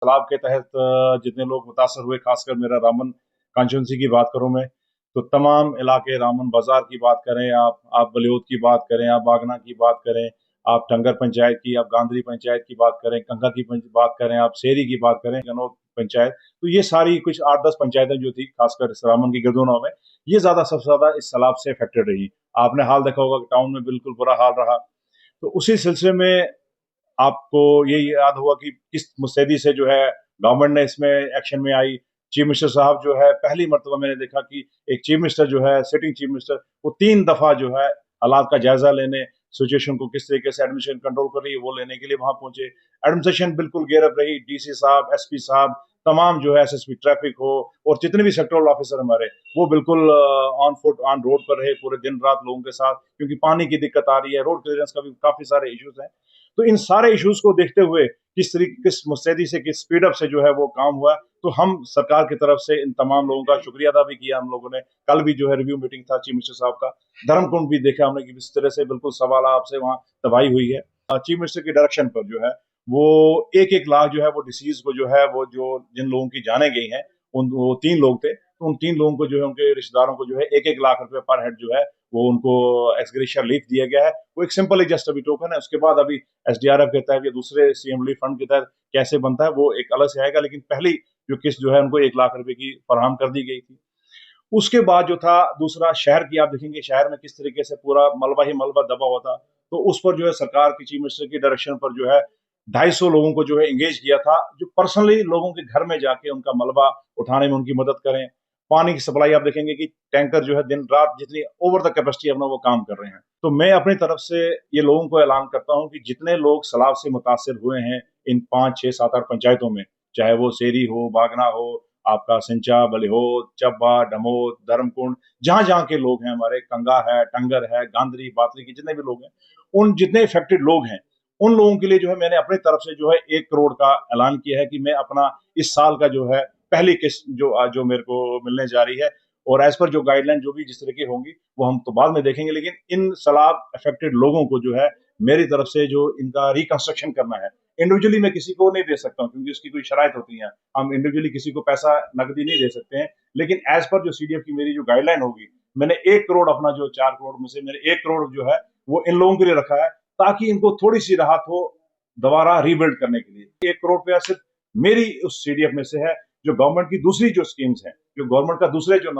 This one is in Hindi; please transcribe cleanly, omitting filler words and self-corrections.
सैलाब के तहत जितने लोग मुतासर हुए, खासकर मेरा रामन कॉन्स्टिट्यूंसी की बात करूं मैं, तो तमाम इलाके, रामन बाजार की बात करें आप बलियोत की बात करें, आप बागना की बात करें, आप टंगर पंचायत की, आप गांधरी पंचायत की बात करें, कंका की बात करें, आप सेरी की बात करें, गनौत पंचायत, तो ये सारी कुछ 8-10 पंचायतें जो थी, खासकर इस रामन की गिरदोनों में, ये ज्यादा सबसे ज्यादा इस सैलाब से अफेक्टेड रही। आपने हाल देखा होगा कि टाउन में बिल्कुल बुरा हाल रहा। तो उसी सिलसिले में आपको ये याद होगा कि किस मुस्तैदी से जो है गवर्नमेंट ने इसमें एक्शन में आई। चीफ मिनिस्टर साहब जो है, पहली मरतबा मैंने देखा कि एक चीफ मिनिस्टर जो है, सिटिंग चीफ मिनिस्टर, वो 3 दफा जो है हालात का जायजा लेने, सिचुएशन को किस तरीके से एडमिनिस्ट्रेशन कंट्रोल कर रही है वो लेने के लिए वहां पहुंचे। एडमिनिस्ट्रेशन बिल्कुल गेरब रही, डीसी साहब, एसपी साहब, तमाम जो है एसएसपी ट्रैफिक हो और जितने भी सेक्टरल ऑफिसर हमारे, वो बिल्कुल ऑन फुट ऑन रोड पर रहे पूरे दिन रात लोगों के साथ, क्योंकि पानी की दिक्कत आ रही है, रोड क्लियरेंस का भी काफी सारे इश्यूज हैं। तो इन सारे इश्यूज को देखते हुए किस तरीके, किस मुस्तैदी से, किस स्पीड अप से जो है वो काम हुआ, तो हम सरकार की तरफ से इन तमाम लोगों का शुक्रिया अदा भी किया हम लोगों ने। कल भी जो है रिव्यू मीटिंग था चीफ मिनिस्टर साहब का, धर्मकुंड भी देखा हमने कि इस तरह से बिल्कुल सवाल आपसे वहां तबाही हुई है। चीफ मिनिस्टर की डायरेक्शन पर जो है वो 1-1 लाख जो है वो डिसीज को जो है वो जो जिन लोगों की जाने गई हैं, उन वो 3 लोग थे, तो उन 3 लोगों को जो है उनके रिश्तेदारों को जो है 1-1 लाख रुपए पर हेड जो है वो उनको एक्सग्रेशिया रिलीफ दिया गया है। वो एक सिंपल जस्ट अभी टोकन है। उसके बाद अभी एसडीआरएफ के तहत या दूसरे सीएम रिलीफ फंड के तहत कैसे बनता है वो एक अलग से आएगा, लेकिन पहली जो किस्त जो है उनको 1 लाख रुपए की फराहम कर दी गई थी। उसके बाद जो था दूसरा, शहर की आप देखेंगे शहर में किस तरीके से पूरा मलबा ही मलबा दबा हुआ था, तो उस पर जो है सरकार की चीफ मिनिस्टर की डायरेक्शन पर जो है 250 लोगों को जो है एंगेज किया था, जो पर्सनली लोगों के घर में जाके उनका मलबा उठाने में उनकी मदद करें। पानी की सप्लाई आप देखेंगे कि टैंकर जो है दिन रात जितनी ओवर द कैपेसिटी अपना वो काम कर रहे हैं। तो मैं अपनी तरफ से ये लोगों को ऐलान करता हूं कि जितने लोग सैलाब से मुतासर हुए हैं इन 5, 6, 7, 8 पंचायतों में, चाहे वो सेरी हो, बागना हो, आपका सिंचा, बलिहोत, चब्बा, डमोत, धर्मकुंड, जहां जहां के लोग हैं हमारे, कंगा है, टंगर है, गांधरी, बातली के जितने भी लोग हैं, उन जितने इफेक्टेड लोग हैं, उन लोगों के लिए जो है मैंने अपनी तरफ से जो है 1 करोड़ का ऐलान किया है कि मैं अपना इस साल का जो है पहली किस्त जो मेरे को मिलने जा रही है, और एज पर जो गाइडलाइन जो भी जिस तरह की होंगी वो हम तो बाद में देखेंगे, लेकिन इन सैलाब अफेक्टेड लोगों को जो है मेरी तरफ से जो इनका रिकंस्ट्रक्शन करना है, इंडिविजुअली मैं किसी को नहीं दे सकता हूँ क्योंकि उसकी कोई शराइत होती है। हम इंडिविजुअली किसी को पैसा नकदी नहीं दे सकते हैं, लेकिन एज पर जो सीडीएफ की मेरी जो गाइडलाइन होगी, मैंने 1 करोड़ अपना जो 4 करोड़ में से मैंने 1 करोड़ जो है वो इन लोगों के लिए रखा है, ताकि इनको थोड़ी सी राहत हो दोबारा रीबिल्ड करने के लिए। 1 करोड़ रुपया सिर्फ मेरी उस सीडीएफ में से है, जो गवर्नमेंट की दूसरी जो स्कीम्स हैं, जो गवर्नमेंट का दूसरे जो